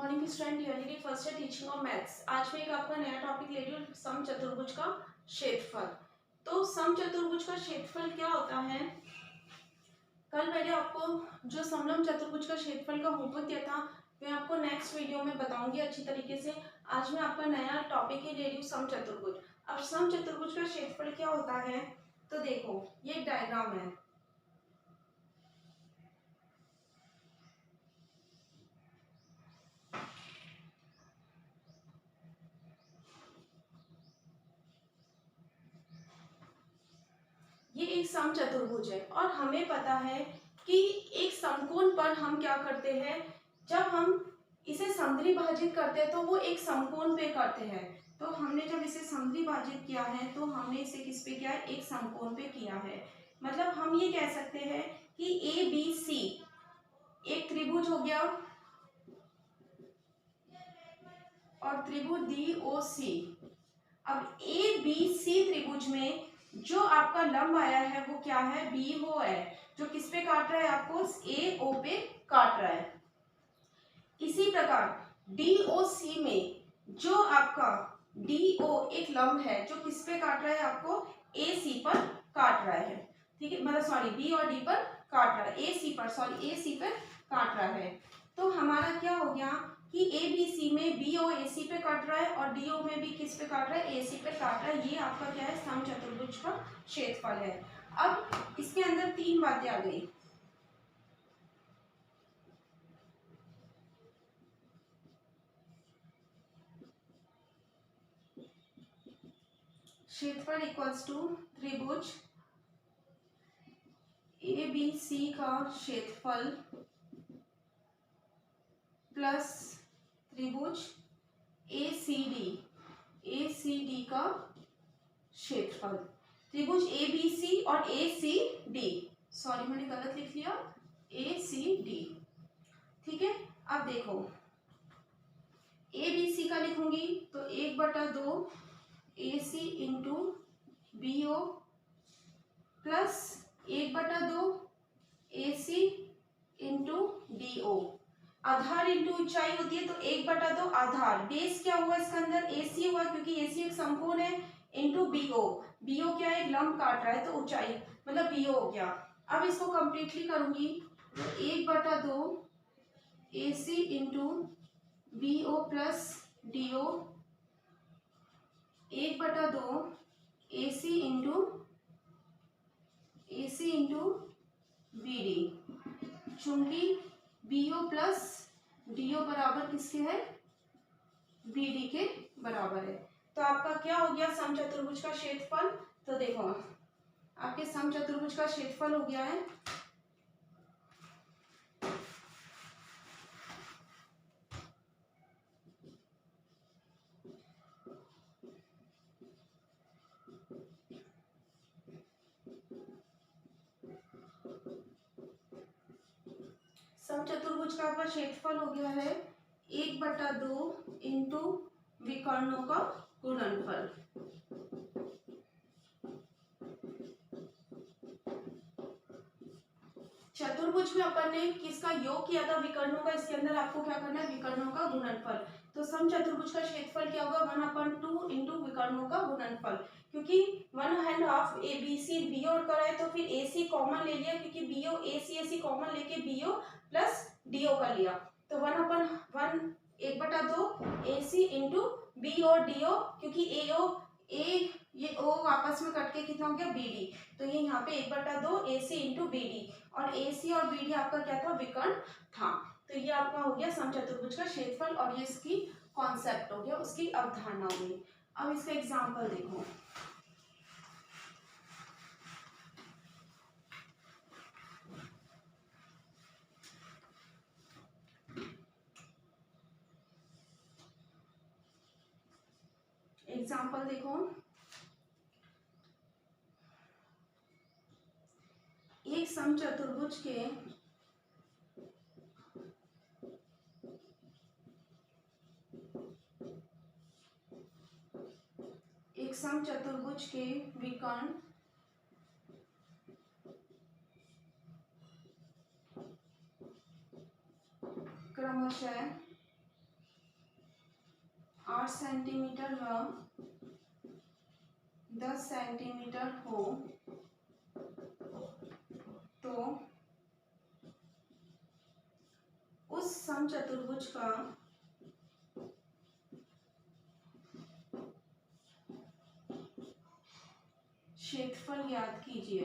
Morning student, unity first है teaching of maths. आज मैं एक आपका नया टॉपिक ले रही हूँ, सम चतुर्भुज का क्षेत्रफल। तो सम चतुर्भुज का क्षेत्रफल क्या होता है? कल मैंने आपको जो समलंब चतुर्भुज का क्षेत्रफल का होमवर्क दिया था, मैं आपको नेक्स्ट वीडियो में बताऊंगी अच्छी तरीके से। आज मैं आपका नया टॉपिक ही ले रही हूँ, सम चतुर्भुज। अब सम चतुर्भुज का क्षेत्रफल क्या होता है, तो देखो ये एक डायग्राम है। ये एक सम चतुर्भुज है और हमें पता है कि एक समकोण पर हम क्या करते हैं, जब हम इसे समद्विभाजित करते हैं तो वो एक समकोण पे करते हैं। तो हमने जब इसे समद्विभाजित किया है तो हमने इसे किस पे किया है, एक समकोण पे किया है। मतलब हम ये कह सकते हैं कि ए बी सी एक त्रिभुज हो गया और त्रिभुज डी ओ सी। अब ए बी सी त्रिभुज में जो आपका लंब आया है वो क्या है, बी ओ है, जो किस पे काट रहा है, आपको ए ओ पे काट रहा है। इसी प्रकार डी ओ सी में जो आपका डी ओ एक लंब है जो किस पे काट रहा है, आपको ए सी पर काट रहा है। ठीक है, मतलब सॉरी बी और डी पर काट रहा है, ए सी पर, सॉरी ए सी पर काट रहा है। तो हमारा क्या हो गया कि ए बी सी में बी ओ ए सी पे काट रहा है और डी ओ में भी किस पे काट रहा है, ए सी पे काट रहा है। ये आपका क्या है, सम चतुर्भुज का क्षेत्रफल है। अब इसके अंदर तीन बातें आ गई। क्षेत्रफल इक्वल्स टू त्रिभुज ए बी सी का क्षेत्रफल प्लस त्रिभुज ए सी डी का क्षेत्रफल। त्रिभुज ए बी सी और ए सी डी, सॉरी मैंने गलत लिख लिया, ए सी डी। ठीक है, अब देखो ए बी सी का लिखूंगी तो 1/2 A C into B O plus 1/2 A C into D O. Aadhaar into ऊंचाई होती है तो 1/2 आधार, बेस क्या हुआ इसके अंदर, ए सी हुआ क्योंकि ए सी एक समकोण है, into B O. B O क्या है, एक लंब काट रहा है तो ऊंचाई मतलब बी ओ हो गया। अब इसको कंप्लीटली करूंगी तो 1/2 A C into B O plus D O, 1/2 A C into B D. चूंकि B O plus D O बराबर किसके है, बी डी के बराबर है। तो आपका क्या हो गया सम चतुर्भुज का क्षेत्रफल। तो देखो आपके सम चतुर्भुज का क्षेत्रफल हो गया है सम चतुर्भुज का आपका क्षेत्रफल हो गया है 1/2 इंटू विकर्णों का गुणनफल। चतुर्भुज में अपन ने किसका योग किया था, विकर्णों का। इसके अंदर आपको क्या करना है, विकर्णों का गुणनफल। तो सम चतुर्भुज का क्षेत्रफल क्या होगा, 1/2 इंटू विकर्णों का गुणनफल। क्योंकि 1/2 A B C B O का है तो फिर ए सी कॉमन ले लिया, क्योंकि B O A C common लेके B O plus D O कर लिया। तो 1/2 A C into B O D O, क्योंकि ए ओ ए ये ओ आपस में कट के कितना हो गया, बी डी। तो ये यहाँ पे 1/2 A C into B D, और ए सी और बी डी आपका क्या था, विकर्ण था। तो ये आपका हो गया सम चतुर्भुज का क्षेत्रफल और ये इसकी कॉन्सेप्ट हो गया, उसकी अवधारणा हो गई। अब इसका एग्जाम्पल देखो। एग्जाम्पल देखो, एक सम चतुर्भुज के विकर्ण क्रमशः 8 सेंटीमीटर व 10 सेंटीमीटर हो तो उस समचतुर्भुज का क्षेत्रफल ज्ञात कीजिए।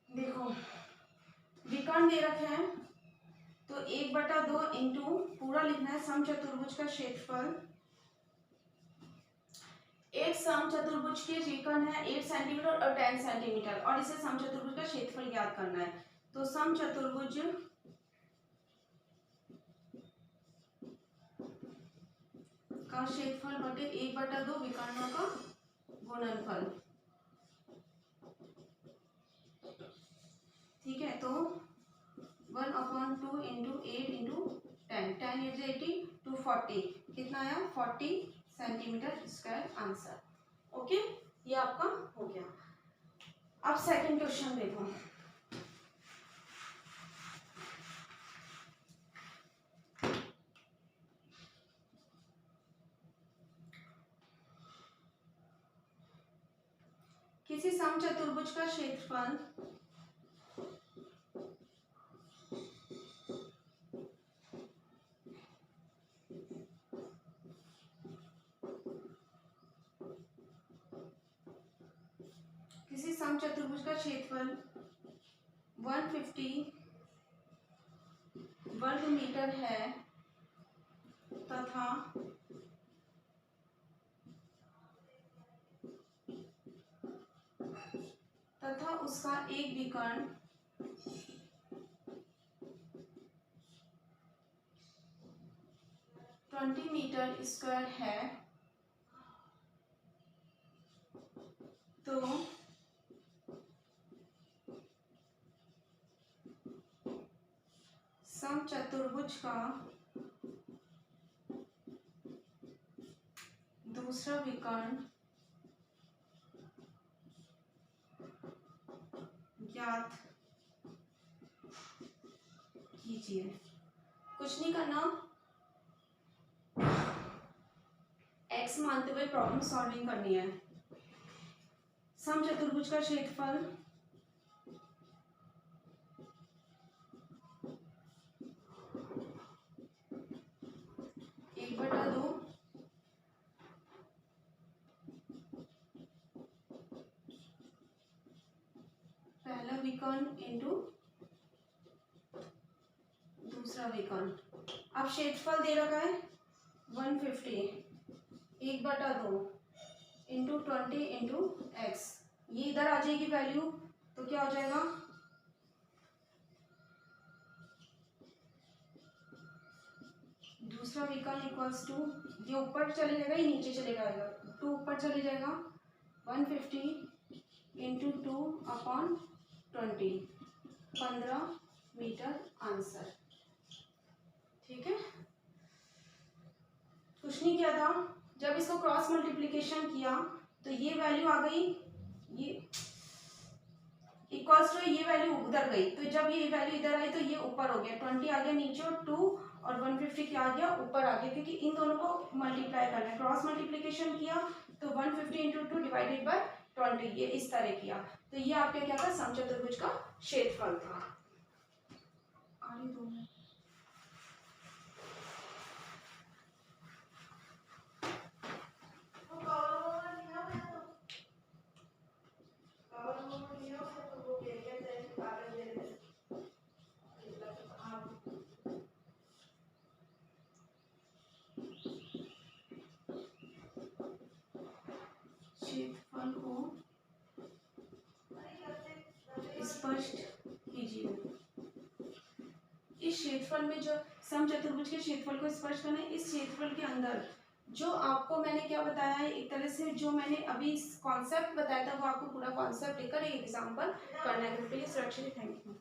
देखो विकर्ण दे रखे हैं तो 1/2 इंटू पूरा लिखना है समचतुर्भुज का क्षेत्रफल। एक समचतुर्भुज के विकर्ण है 8 सेंटीमीटर और 10 सेंटीमीटर और इसे समचतुर्भुज का क्षेत्रफल ज्ञात करना है। तो समचतुर्भुज का क्षेत्रफल बटे 1/2 विकर्णों का गुणनफल। ठीक है, तो 1/2 इंटू 8 इंटू 10, 10 8 80 240, कितना आया 40 सेंटीमीटर स्क्वायर आंसर। ओके, ये आपका हो गया। अब सेकंड क्वेश्चन देखो। किसी समचतुर्भुज का क्षेत्रफल समचतुर्भुज का क्षेत्रफल 150 वर्ग मीटर है तथा उसका एक विकर्ण 20 मीटर स्क्वायर है, तो समचतुर्भुज का दूसरा विकर्ण ज्ञात कीजिए। कुछ नहीं करना, एक्स मानते हुए प्रॉब्लम सॉल्विंग करनी है। समचतुर्भुज का क्षेत्रफल पहला विकर्ण इंटू दूसरा विकर्ण। अब क्षेत्रफल दे रखा है 150 1/2 इंटू 20 इंटू एक्स, ये इधर आ जाएगी वैल्यू, तो क्या हो जाएगा दूसरा विकर्ण इक्वल्स टू, ये ऊपर चले जाएगा ये नीचे चले जाएगा, 2 ऊपर चले जाएगा 150 इंटू 2/20, 15 मीटर आंसर। ठीक है, कुछ नहीं किया था, जब इसको क्रॉस मल्टीप्लिकेशन किया तो ये वैल्यू आ गई, ये इक्वल्स टू ये वैल्यू उधर गई, तो जब ये वैल्यू इधर आई तो ये ऊपर हो गया, 20 आ गया नीचे और 2 और 150 क्या आ गया ऊपर आ गया, क्योंकि इन दोनों को मल्टीप्लाई करना है। क्रॉस मल्टीप्लिकेशन किया तो 150 इंटू 2 डिवाइडेड बाय 20, ये इस तरह किया, तो ये आपका क्या था समचतुर्भुज का क्षेत्रफल था। क्षेत्रफल को स्पष्ट कीजिए। इस क्षेत्रफल में जो समचतुर्भुज के क्षेत्रफल को स्पष्ट करना है, इस क्षेत्रफल के अंदर जो आपको मैंने क्या बताया है, एक तरह से जो मैंने अभी कॉन्सेप्ट बताया था वो आपको पूरा कॉन्सेप्ट लेकर एक एग्जाम्पल करना है। सुरक्षित, थैंक यू।